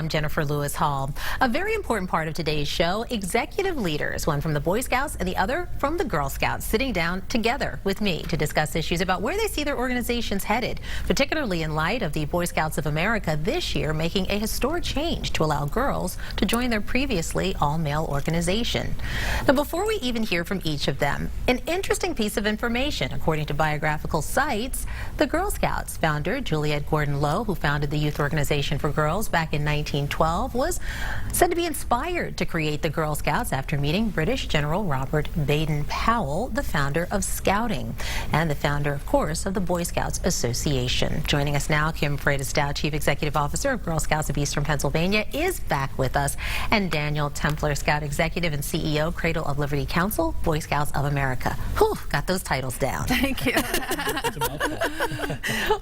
I'm Jennifer Lewis Hall. A very important part of today's show, executive leaders, one from the Boy Scouts and the other from the Girl Scouts, sitting down together with me to discuss issues about where they see their organizations headed, particularly in light of the Boy Scouts of America this year making a historic change to allow girls to join their previously all-male organization. Now, before we even hear from each of them, an interesting piece of information. According to biographical sites, the Girl Scouts founder, Juliette Gordon Low, who founded the Youth Organization for Girls back in 1912, was said to be inspired to create the Girl Scouts after meeting British General Robert Baden-Powell, the founder of Scouting, and the founder, of course, of the Boy Scouts Association. Joining us now, Kim Freitas-Stout, Chief Executive Officer of Girl Scouts of Eastern Pennsylvania, is back with us, and Daniel Templar, Scout Executive and CEO, Cradle of Liberty Council, Boy Scouts of America. Whew, got those titles down. Thank you.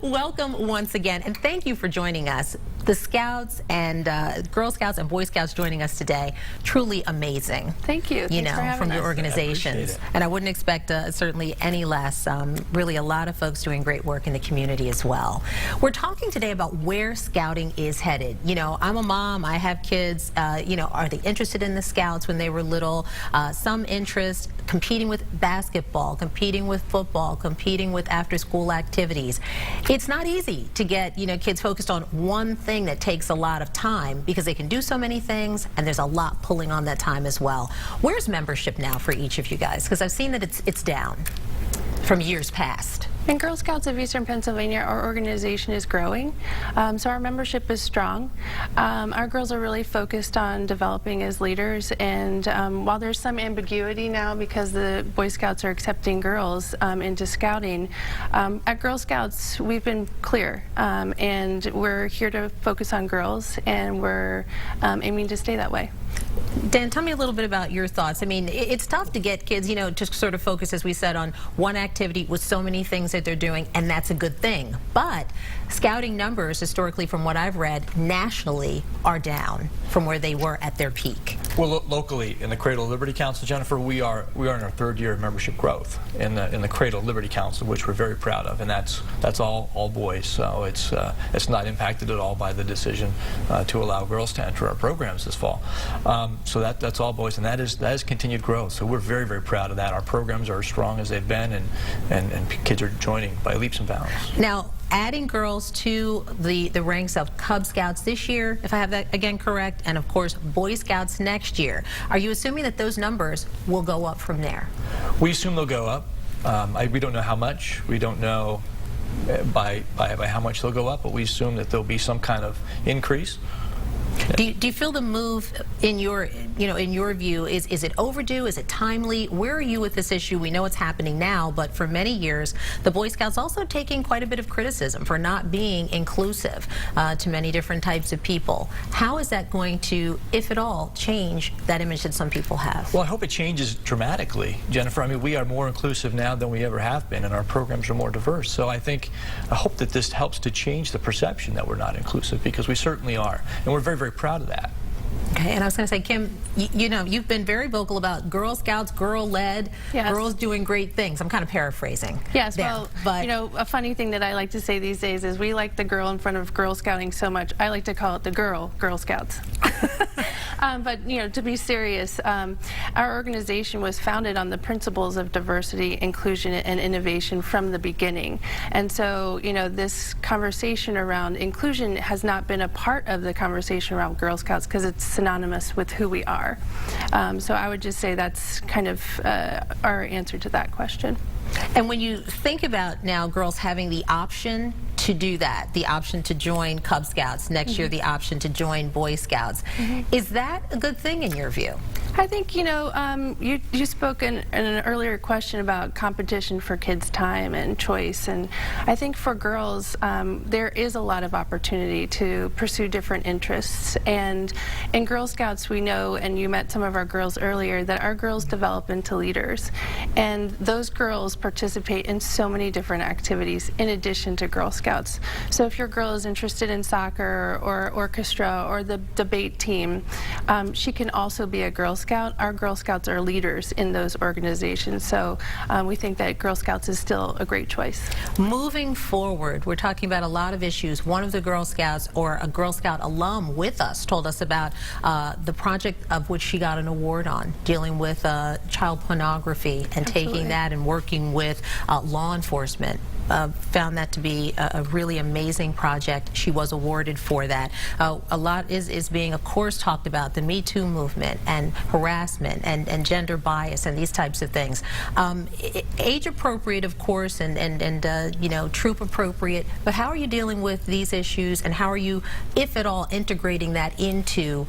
Welcome once again, and thank you for joining us. The Scouts and Girl Scouts and Boy Scouts joining us today, truly amazing. Thank you. You know, from your us. organizations. And I wouldn't expect certainly any less. Really a lot of folks doing great work in the community as well. We're talking today about where Scouting is headed. You know, I'm a mom, I have kids, you know, are they interested in the Scouts when they were little? Some interest, competing with basketball, competing with football, competing with after-school activities. It's not easy to get, you know, kids focused on one thing that takes a lot of time because they can do so many things and there's a lot pulling on that time as well. Where's membership now for each of you guys? Because I've seen that it's down from years past. In Girl Scouts of Eastern Pennsylvania, our organization is growing, so our membership is strong. Our girls are really focused on developing as leaders, and while there's some ambiguity now because the Boy Scouts are accepting girls into Scouting, at Girl Scouts we've been clear, and we're here to focus on girls, and we're aiming to stay that way. Dan, tell me a little bit about your thoughts. I mean, it's tough to get kids, you know, to sort of focus, as we said, on one activity with so many things that they're doing, and that's a good thing. But Scouting numbers, historically, from what I've read, nationally, are down from where they were at their peak. Well, locally, in the Cradle of Liberty Council, Jennifer, we are in our third year of membership growth in the Cradle of Liberty Council, which we're very proud of, and that's all boys. So it's not impacted at all by the decision to allow girls to enter our programs this fall. So that's all boys, and that is continued growth. So we're very, very proud of that. Our programs are as strong as they've been, and kids are joining by leaps and bounds. Now, adding girls to the ranks of Cub Scouts this year, if I have that again correct, and of course Boy Scouts next year, are you assuming that those numbers will go up from there? We assume they'll go up. We don't know how much. We don't know by how much they'll go up, but we assume that there'll be some kind of increase. Do you feel the move in your view, is it overdue? Is it timely? Where are you with this issue? We know it's happening now, but for many years, the Boy Scouts also taking quite a bit of criticism for not being inclusive to many different types of people. How is that going to, if at all, change that image that some people have? Well, I hope it changes dramatically, Jennifer. I mean, we are more inclusive now than we ever have been, and our programs are more diverse. So I hope that this helps to change the perception that we're not inclusive, because we certainly are, and we're very, very proud of that. Okay, and I was going to say, Kim, you know, you've been very vocal about Girl Scouts, girl-led, yes. Girls doing great things. I'm kind of paraphrasing. Yes, there, well, but you know, a funny thing that I like to say these days is we like the girl in front of Girl Scouting so much, I like to call it the Girl Scouts. But, you know, to be serious, our organization was founded on the principles of diversity, inclusion, and innovation from the beginning. And so, you know, this conversation around inclusion has not been a part of the conversation around Girl Scouts because it's synonymous with who we are. So I would just say that's kind of our answer to that question. And when you think about now girls having the option to do that, the option to join Cub Scouts, next year the option to join Boy Scouts, is that a good thing in your view? I think, you know, you spoke in an earlier question about competition for kids' time and choice, and I think for girls there is a lot of opportunity to pursue different interests. And in Girl Scouts we know, and you met some of our girls earlier, that our girls develop into leaders, and those girls participate in so many different activities in addition to Girl Scouts. So if your girl is interested in soccer or orchestra or the debate team, she can also be a Girl Scout Scout, our Girl Scouts are leaders in those organizations. So we think that Girl Scouts is still a great choice. Moving forward, we're talking about a lot of issues. One of the Girl Scouts, or a Girl Scout alum with us, told us about the project of which she got an award on, dealing with child pornography and taking that and working with law enforcement. Found that to be a really amazing project. She was awarded for that. A lot is being, of course, talked about, the Me Too movement and harassment and gender bias and these types of things. Age appropriate, of course, and you know, troop appropriate, but how are you dealing with these issues, and how are you, if at all, integrating that into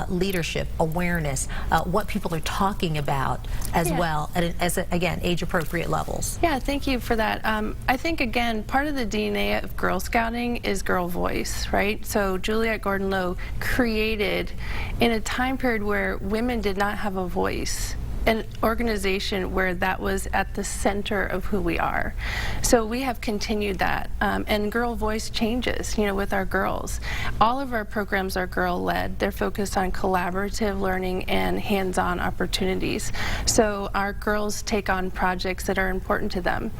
leadership, awareness, what people are talking about as well, as again, age appropriate levels? Yeah, thank you for that. I think, again, part of the DNA of Girl Scouting is girl voice, right? So Juliette Gordon-Low created, in a time period where women did not have a voice, an organization where that was at the center of who we are. So we have continued that, and girl voice changes, you know, with our girls. All of our programs are girl-led. They're focused on collaborative learning and hands-on opportunities. So our girls take on projects that are important to them.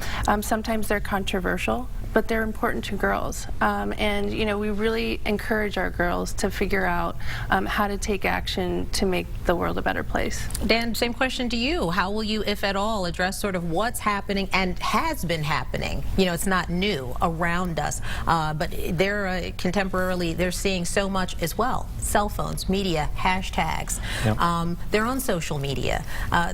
Sometimes they're controversial, but they're important to girls. And you know, we really encourage our girls to figure out how to take action to make the world a better place. Dan, same question to you. How will you, if at all, address sort of what's happening and has been happening? You know, it's not new around us, but they're contemporarily, they're seeing so much as well. Cell phones, media, hashtags. Yep. They're on social media.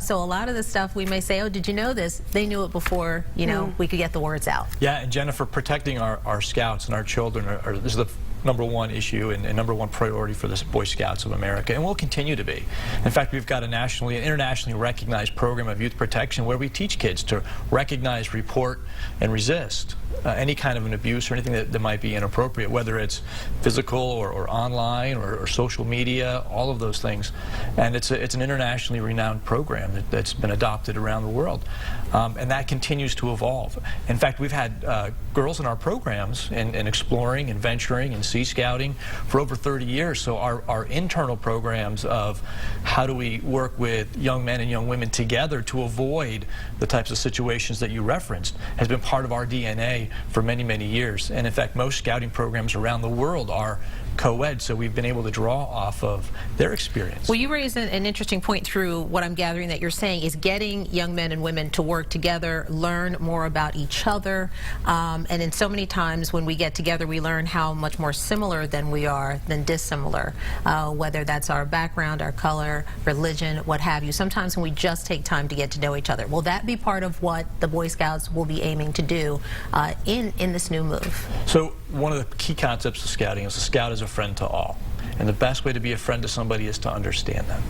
So a lot of the stuff we may say, oh, did you know this? They knew it before, you know, we could get the words out. Yeah, and Jennifer, protecting our scouts and our children this is the #1 issue and #1 priority for the Boy Scouts of America, and will continue to be. In fact, we've got a nationally and internationally recognized program of youth protection where we teach kids to recognize, report, and resist any kind of an abuse or anything that might be inappropriate, whether it's physical or online or social media, all of those things. And it's an internationally renowned program that's been adopted around the world, and that continues to evolve. In fact, we've had girls in our programs in exploring and venturing and Sea Scouting for over 30 years. So our internal programs of how do we work with young men and young women together to avoid the types of situations that you referenced has been part of our DNA for many, many years. And in fact, most scouting programs around the world are co-ed, so we've been able to draw off of their experience. Well, you raised an interesting point through what I'm gathering that you're saying is getting young men and women to work together, learn more about each other, and in so many times when we get together we learn how much more similar than we are than dissimilar, whether that's our background, our color, religion, what have you. Sometimes when we just take time to get to know each other. Will that be part of what the Boy Scouts will be aiming to do in this new move? So one of the key concepts of scouting is a scout is a friend to all. And the best way to be a friend to somebody is to understand them.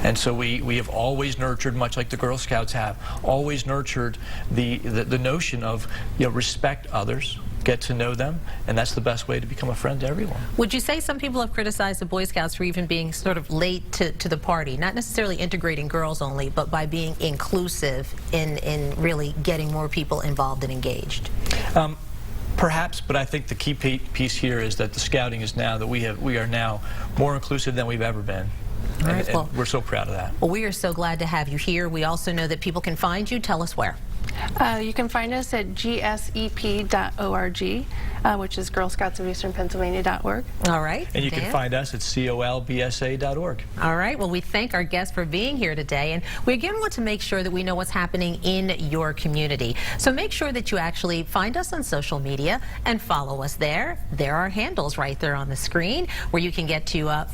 And so we have always nurtured, much like the Girl Scouts have, always nurtured the notion of, you know, respect others, get to know them, and that's the best way to become a friend to everyone. Would you say some people have criticized the Boy Scouts for even being sort of late to the party, not necessarily integrating girls only, but by being inclusive in really getting more people involved and engaged? Perhaps, but I think the key piece here is that the scouting is now that we are now more inclusive than we've ever been. All right, and we're so proud of that. Well, we are so glad to have you here. We also know that people can find you. Tell us where. You can find us at gsep.org, which is Girl Scouts of Eastern Pennsylvania.org. All right. And you can find us at colbsa.org. All right. Well, we thank our guests for being here today, and we again want to make sure that we know what's happening in your community. So make sure that you actually find us on social media and follow us there. There are handles right there on the screen where you can get to find